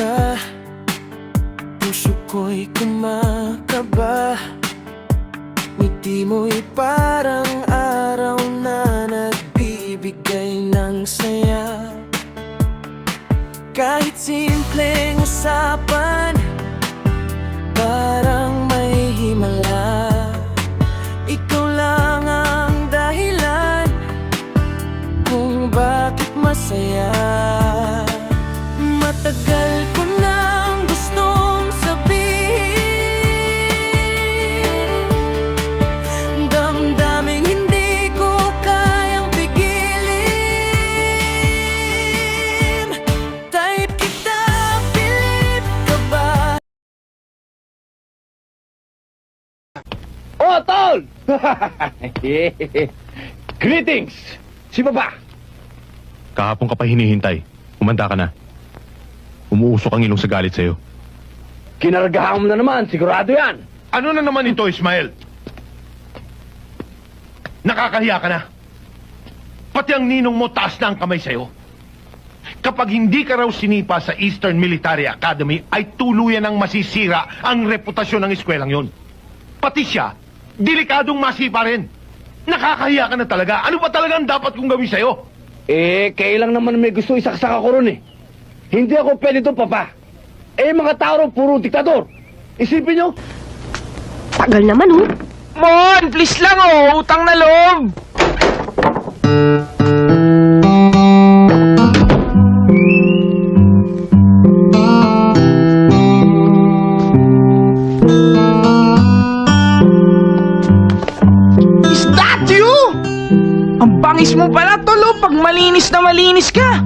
ka, puso ko'y kumakaba. Ngiti mo'y parang araw na nagbibigay ng saya. Kahit simpleng usapan, parang may himala. Ikaw lang ang dahilan kung bakit masaya. Matagal ko nang gustong sabihin, damdaming hindi ko kayang pigilin. Type kita, pilit ka ba? Oh, tol! Greetings! Si Baba! Kahapon ka pa hinihintay. Umanda ka na. Umuusok ang ilong sa galit sa'yo. Kinargahan mo na naman, sigurado yan! Ano na naman ito, Ismael? Nakakahiya ka na. Pati ang ninong mo taas na ang kamay sa'yo. Kapag hindi ka raw sinipa sa Eastern Military Academy, ay tuluyan ang masisira ang reputasyon ng eskwelang yon. Pati siya, delikadong masipa rin. Nakakahiya ka na talaga. Ano ba talaga ang dapat kong gawin sa'yo? Kailang naman may gusto isaksak ako ron eh. Hindi ako pwede doon, Papa. Mga tao ron, puro diktador. Isipin nyo, Tagal naman, oh. Mon, please lang, oh. Utang na loob. Is that you? Ang bangis mo pala, tol, oh. Pag malinis na malinis ka.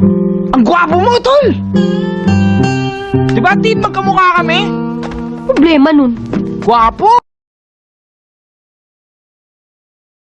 Ang gwapo mo, tol. Diba, Tid, magkamukha kami? Problema nun. Gwapo.